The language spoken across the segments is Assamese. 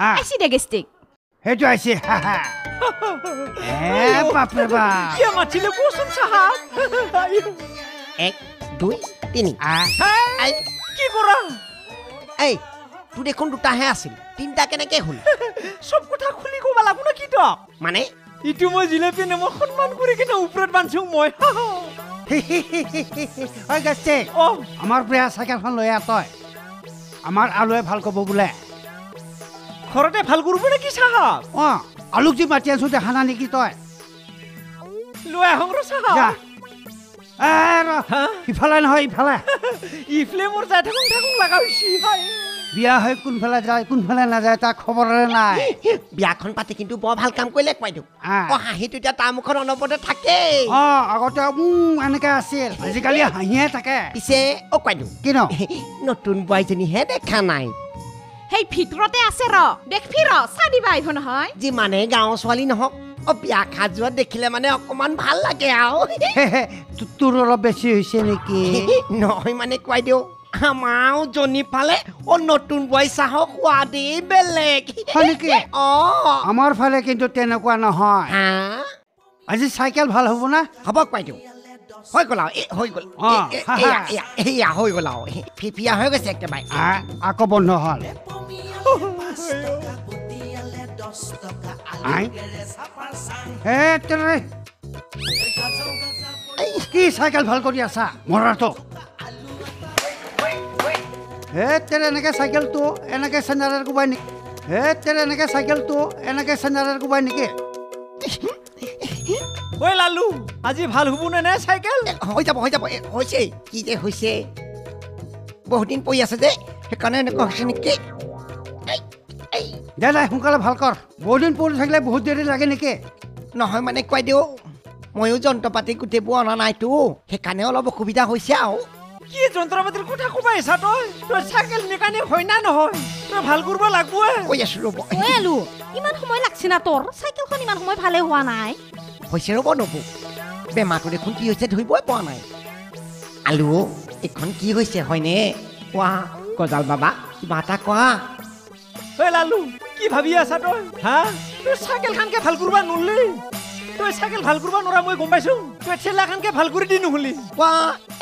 আইছি দে গেষ্টিক সেইটো আইছি বাপৰে বাপ কি মাতিলে কোচোন সাহাব 1 2 3 কি কৰা এই তুই দেখোন দুটাহে আছিল তিনটা কেনেকে হল সব কথা খুলি কব লাগব না কি তো মানে ইটো মই জিলেপি নে মই সম্মান কৰি কিনে ওপৰত বান্ধছো মই ঐ গেষ্টে আমাৰ প্ৰিয়া চাইকেলখন লৈ তই আমাৰ আলুৱে ভাল ক'ব বোলে ঘৰতে ভাল কৰিব নেকি সাহাব আলুক যি মাতি আছো দেখা না নেকি তই লৈ আহং ৰ সাহাব ইফালে নহয় ইফালে ইফলে মোৰ যাই থাকুং লাগা হৈছি বিয়া হৈ কোনফালে যায় কোনফালে নাযায় তাৰ খবৰে নাই বিয়াখন পাতি কিন্তু বৰ ভাল কাম কৰিলে কই দিও হাঁহিটো এতিয়া তাৰ মুখত অনবৰতে থাকে আগতে এনেকে আছিল আজিকালি হাঁহিয়ে থাকে পিছে কই দিও কি নতুন বোৱাৰীজনীহে দেখা নাই সেই ভিতৰতে আছে ৰ দেখবি ৰ চাদিবা আহিব নহয় যিমানে গাঁৱৰ ছোৱালী নহওক বিয়া খা যোৱা দেখিলে মানে অকমান ভাল লাগে আৰু তোৰ অলপ বেছি হৈছে নেকি নহয় মানে কই দিও আমাও জনি ফালে নতুন বোৱাৰী চাহক সোৱাদেই বেলেগ আমাৰ ফালে কিন্তু তেনেকুৱা নহয় আজি চাইকেল ভাল হ'ব না হ'ব কই দিও হৈ গ'ল হৈ গ'ল হৈ গ'ল ফিফিয়া হৈ গৈছে একেবাৰে আকৌ বন্ধ হ'ল কি চাইকেল ভাল কৰি আছা মৰাটো এনেকে চাইকেলটো এনেকে চেণ্ডাৰৰ কোবাই নেকি এনেকে চাইকেলটো এনেকে চেণ্ডাৰৰ কোবাই নেকি ঐ লালু আজি ভাল হ'ব নে চাইকেল হৈ যাব হৈছে কি যে হৈছে বহুত দিন পৰি আছে যে সেইকাৰণে এনেকুৱা হৈছে নেকি দে সোনকালে ভাল কৰ বহুত দিন পৰি থাকিলে বহুত দেৰি লাগে নেকি নহয় মানে কই দিও ময়ো যন্ত্ৰ পাতি গোটেইবোৰ অনা নাইতো সেইকাৰণে অলপ অসুবিধা হৈছে আৰু কি যন্ত্ৰ পাতিৰ কথা কবাই আছা তই চাইকেল মেকানিক হয় না নহয় তই ভাল কৰিব লাগবই কৈ আছো ৰ'ব আলু ইমান সময় লাগছে না তোৰ চাইকেলখন ইমান সময় ভালে হোৱা নাই হৈছে ৰ'ব নবু বেমাৰটো দেখোন কি হৈছে ধৰিবই পৰা নাই আলু এইখন কি হৈছে হয়নে কোৱা গজাল বাবা কিবা এটা কোৱা ঐ লালু কি ভাবি আছা তই তই চাইকেলখনকে ভাল কৰিব নোৱাৰলি তই চাইকেল ভাল কৰিব নোৱাৰা মই গম পাইছো তই ঠেলাখনকে ভাল কৰি দি নহলি কোৱা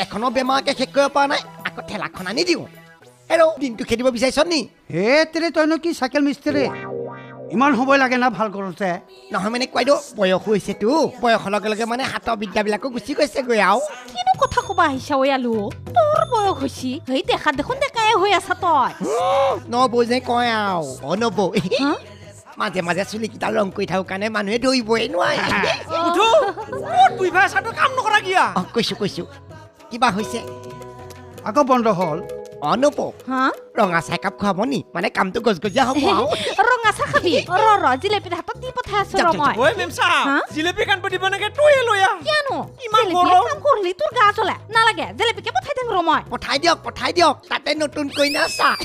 এখনো বেমাৰকে শেষ কৰিব পৰা নাই আকৌ ঠেলাখন আনি দিওঁ দিনটো খেদিব বিচাৰিছ নি তইনো কি চাইকেল মিস্ত্ৰী ইমান সময় লাগে না ভাল কৰোতে নহয় মানে কই দিও বয়স হৈছেতো বয়সৰ লগে লগে মানে হাতৰ বিদ্যাবিলাকো গুচি গৈছে গৈ আৰু কিনো কথা কবা আহিছা আলু তোৰ বয়স হৈছি সেই দেখা দেখোন ডেকায়ে হৈ আছা তই নবৌ যে কয় আৰু নবৌ মাজে মাজে চুলিকেইটা ৰং কৰি থাকো কাৰণে মানুহে ধৰিবই নোৱাৰে কাম নকৰা কিয়া কৈছো কিবা হৈছে আকৌ বন্ধ হ'ল নবৌ ৰঙা চাহ একাপ খুৱাব নি মানে কামটো গজগজীয়া হ'ব ৰঙা চাহ খাবি ৰ জিলেপি হাতত দি পঠাই আছো ৰ মই জিলেপি কান পঠিব নাগে তই লৈ আহ কিয়নো জিলেপি কাম কৰলি তোৰ গা চলে নালাগে জিলেপিকে পঠাই দিম ৰ মই পঠাই দিয়ক তাতে নতুন কইনা চাহ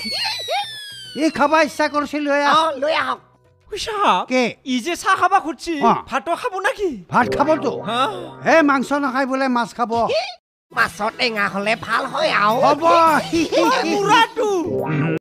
এই খাবা ইচ্ছা কৰিছিল লৈ আহক ই যে চাহ খাবা খুঁজছি ভাতো খাব নাকি ভাত খাবতো মাংস নাখাই বোলে মাছ খাব মাছৰ টেঙা হলে ভাল হয় আৰু হ'ব